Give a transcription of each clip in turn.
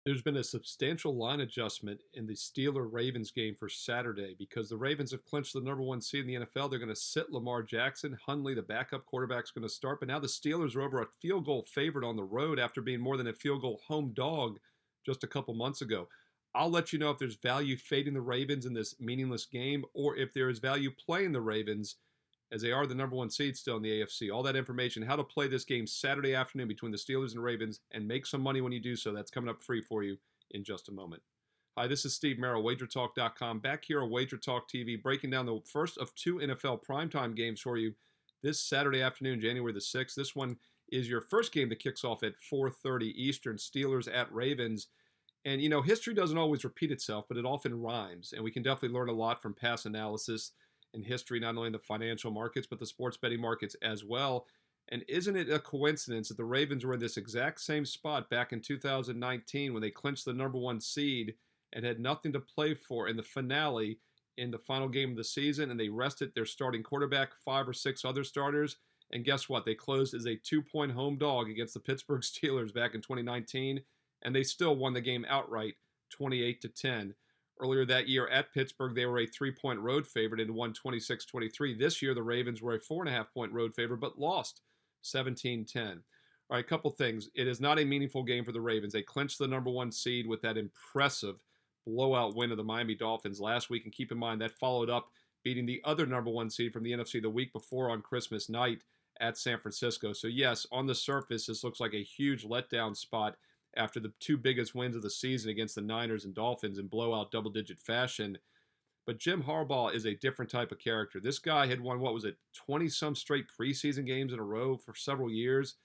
There's been a substantial line adjustment in the Steeler-Ravens game for Saturday because the Ravens have clinched the number one seed in the NFL. They're going to sit Lamar Jackson. Hundley, the backup quarterback, is going to start. But now the Steelers are over a field goal favorite on the road after being more than a field goal home dog just a couple months ago. I'll let you know if there's value fading the Ravens in this meaningless game or if there is value playing the Ravens as they are the number one seed still in the AFC. All that information, how to play this game Saturday afternoon between the Steelers and Ravens, and make some money when you do so. That's coming up free for you in just a moment. Hi, this is Steve Merrill, WagerTalk.com, back here on Wager Talk TV, breaking down the first of two NFL primetime games for you this Saturday afternoon, January the 6th. This one is your first game that kicks off at 4:30 Eastern, Steelers at Ravens. And, you know, history doesn't always repeat itself, but it often rhymes, and we can definitely learn a lot from past analysis in history, not only in the financial markets, but the sports betting markets as well. And isn't it a coincidence that the Ravens were in this exact same spot back in 2019 when they clinched the number one seed and had nothing to play for in the finale in the final game of the season, and they rested their starting quarterback, 5 or 6 other starters, and guess what? They closed as a 2-point home dog against the Pittsburgh Steelers back in 2019, and they still won the game outright, 28-10. Earlier that year at Pittsburgh, they were a 3-point road favorite and won 26-23. This year, the Ravens were a 4.5-point road favorite, but lost 17-10. All right, a couple things. It is not a meaningful game for the Ravens. They clinched the number one seed with that impressive blowout win of the Miami Dolphins last week. And keep in mind, that followed up beating the other number one seed from the NFC the week before on Christmas night at San Francisco. So yes, on the surface, this looks like a huge letdown spot after the two biggest wins of the season against the Niners and Dolphins in blowout double-digit fashion. But Jim Harbaugh is a different type of character. This guy had won, 20-some straight preseason games in a row for several years.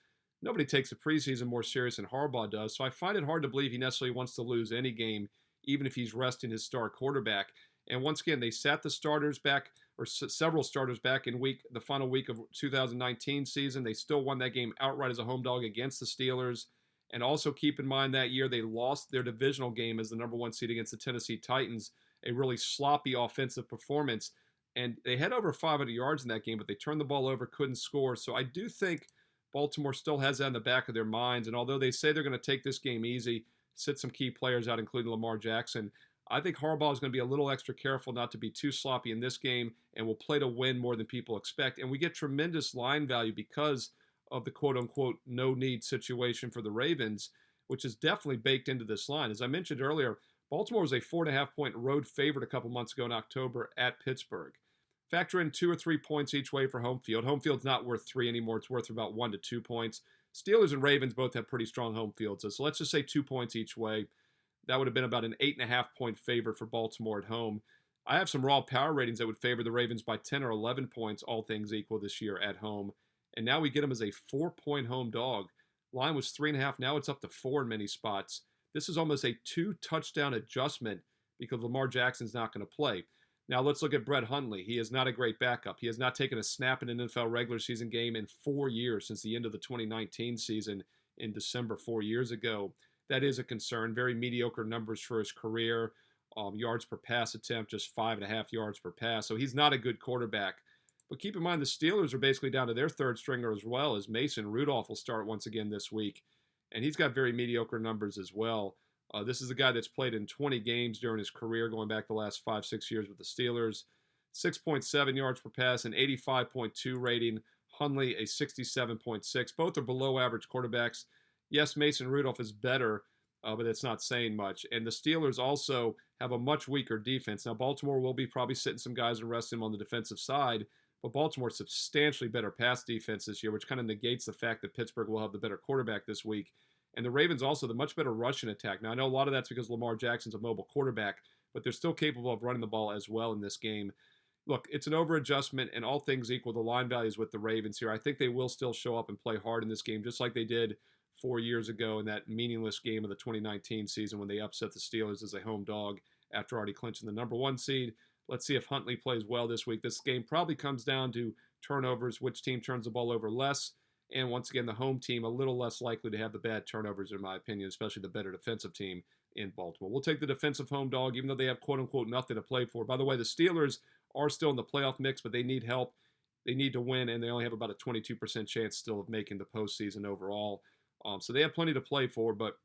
Nobody takes the preseason more serious than Harbaugh does, so I find it hard to believe he necessarily wants to lose any game, even if he's resting his star quarterback. And once again, they sat the starters back, or several starters back in the final week of 2019 season. They still won that game outright as a home dog against the Steelers. And also keep in mind that year they lost their divisional game as the number one seed against the Tennessee Titans, a really sloppy offensive performance. And they had over 500 yards in that game, but they turned the ball over, couldn't score. So I do think Baltimore still has that in the back of their minds. And although they say they're going to take this game easy, sit some key players out, including Lamar Jackson, I think Harbaugh is going to be a little extra careful not to be too sloppy in this game and will play to win more than people expect. And we get tremendous line value because of the quote-unquote no-need situation for the Ravens, which is definitely baked into this line. As I mentioned earlier, Baltimore was a 4.5-point road favorite a couple months ago in October at Pittsburgh. Factor in 2 or 3 points each way for home field. Home field's not worth 3 anymore. It's worth about 1 to 2 points. Steelers and Ravens both have pretty strong home fields, so let's just say 2 points each way. That would have been about an 8.5-point favorite for Baltimore at home. I have some raw power ratings that would favor the Ravens by 10 or 11 points, all things equal, this year at home. And now we get them as a 4-point home dog. Line was 3.5. Now it's up to 4 in many spots. This is almost a 2-touchdown adjustment because Lamar Jackson's not going to play. Now let's look at Brett Hundley. He is not a great backup. He has not taken a snap in an NFL regular season game in 4 years since the end of the 2019 season in December 4 years ago. That is a concern. Very mediocre numbers for his career. Yards per pass attempt, just 5.5 yards per pass. So he's not a good quarterback. But keep in mind, the Steelers are basically down to their third stringer as well, as Mason Rudolph will start once again this week. And he's got very mediocre numbers as well. This is a guy that's played in 20 games during his career, going back the last 5-6 years with the Steelers. 6.7 yards per pass, an 85.2 rating. Hundley, a 67.6. Both are below average quarterbacks. Yes, Mason Rudolph is better, but it's not saying much. And the Steelers also have a much weaker defense. Now, Baltimore will be probably sitting some guys and resting them on the defensive side, but Baltimore's substantially better pass defense this year, which kind of negates the fact that Pittsburgh will have the better quarterback this week. And the Ravens also the much better rushing attack. Now, I know a lot of that's because Lamar Jackson's a mobile quarterback, but they're still capable of running the ball as well in this game. Look, it's an over-adjustment, and all things equal, the line values with the Ravens here. I think they will still show up and play hard in this game, just like they did 4 years ago in that meaningless game of the 2019 season when they upset the Steelers as a home dog after already clinching the number one seed. Let's see if Hundley plays well this week. This game probably comes down to turnovers, which team turns the ball over less. And once again, the home team a little less likely to have the bad turnovers, in my opinion, especially the better defensive team in Baltimore. We'll take the defensive home dog, even though they have quote-unquote nothing to play for. By the way, the Steelers are still in the playoff mix, but they need help. They need to win, and they only have about a 22% chance still of making the postseason overall. So they have plenty to play for, but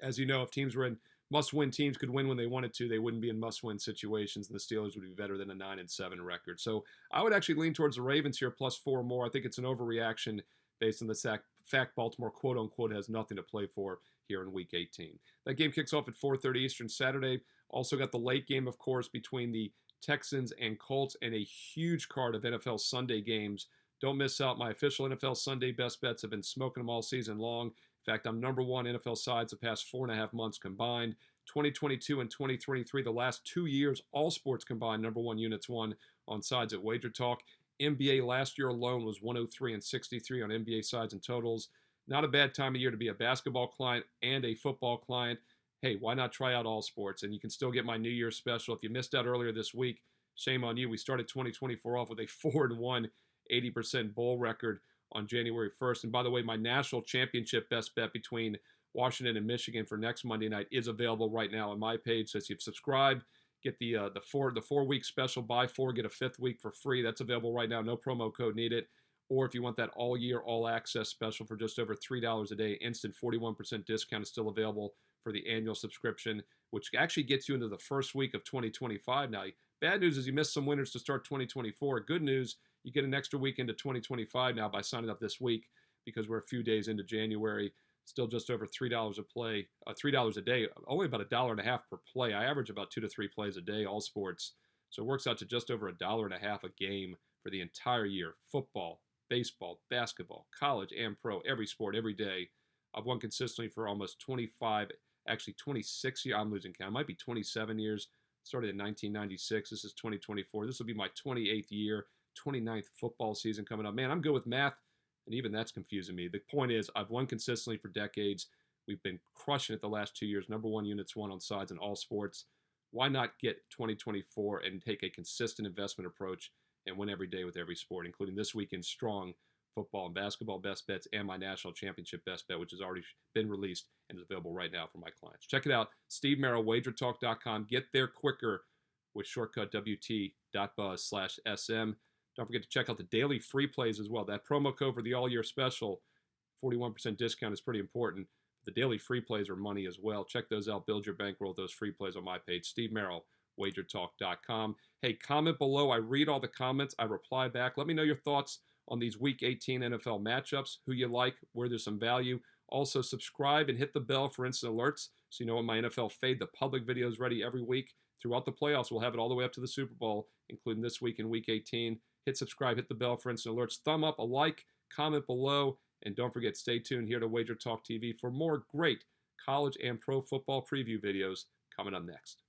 As you know, if teams were in must-win teams could win when they wanted to, they wouldn't be in must-win situations, and the Steelers would be better than a 9-7 record. So I would actually lean towards the Ravens here, +4 or more. I think it's an overreaction based on the fact Baltimore, quote unquote, has nothing to play for here in Week 18. That game kicks off at 4:30 Eastern Saturday. Also got the late game, of course, between the Texans and Colts, and a huge card of NFL Sunday games. Don't miss out. My official NFL Sunday best bets have been smoking them all season long. In fact, I'm #1 NFL sides the past 4.5 months combined. 2022 and 2023, the last 2 years, all sports combined, #1 units won on sides at Wager Talk. NBA last year alone was 103 and 63 on NBA sides and totals. Not a bad time of year to be a basketball client and a football client. Hey, why not try out all sports? And you can still get my New Year's special. If you missed out earlier this week, shame on you. We started 2024 off with a 4-1, 80% bowl record on January 1st. And by the way, my national championship best bet between Washington and Michigan for next Monday night is available right now on my page. So if you've subscribed, get the 4-week special, buy 4, get a 5th week for free. That's available right now. No promo code needed. Or if you want that all year, all access special for just over $3 a day, instant 41% discount is still available for the annual subscription, which actually gets you into the first week of 2025 now. Bad news is you missed some winners to start 2024. Good news, you get an extra week into 2025 now by signing up this week, because we're a few days into January. Still just over $3 a play, $3 a day, only about $1.50 per play. I average about 2 to 3 plays a day, all sports. So it works out to just over $1.50 a game for the entire year. Football, baseball, basketball, college and pro, every sport, every day. I've won consistently for almost 25, actually 26 years. I'm losing count. It might be 27 years. Started in 1996. This is 2024. This will be my 28th year, 29th football season coming up. Man, I'm good with math, and even that's confusing me. The point is, I've won consistently for decades. We've been crushing it the last 2 years. #1 units won on sides in all sports. Why not get 2024 and take a consistent investment approach and win every day with every sport, including this weekend's strong football and basketball best bets and my national championship best bet, which has already been released and is available right now for my clients. Check it out, Steve Merrill, wagertalk.com. Get there quicker with shortcut WT.buzz/SM. Don't forget to check out the daily free plays as well. That promo code for the all-year special, 41% discount, is pretty important. The daily free plays are money as well. Check those out. Build your bankroll with those free plays on my page, Steve Merrill, wagertalk.com. Hey, comment below. I read all the comments. I reply back. Let me know your thoughts on these Week 18 NFL matchups, who you like, where there's some value. Also, subscribe and hit the bell for instant alerts so you know when my NFL Fade the Public video is ready every week. Throughout the playoffs, we'll have it all the way up to the Super Bowl, including this week in Week 18. Hit subscribe, hit the bell for instant alerts. Thumb up, a like, comment below, and don't forget, stay tuned here to Wager Talk TV for more great college and pro football preview videos coming up next.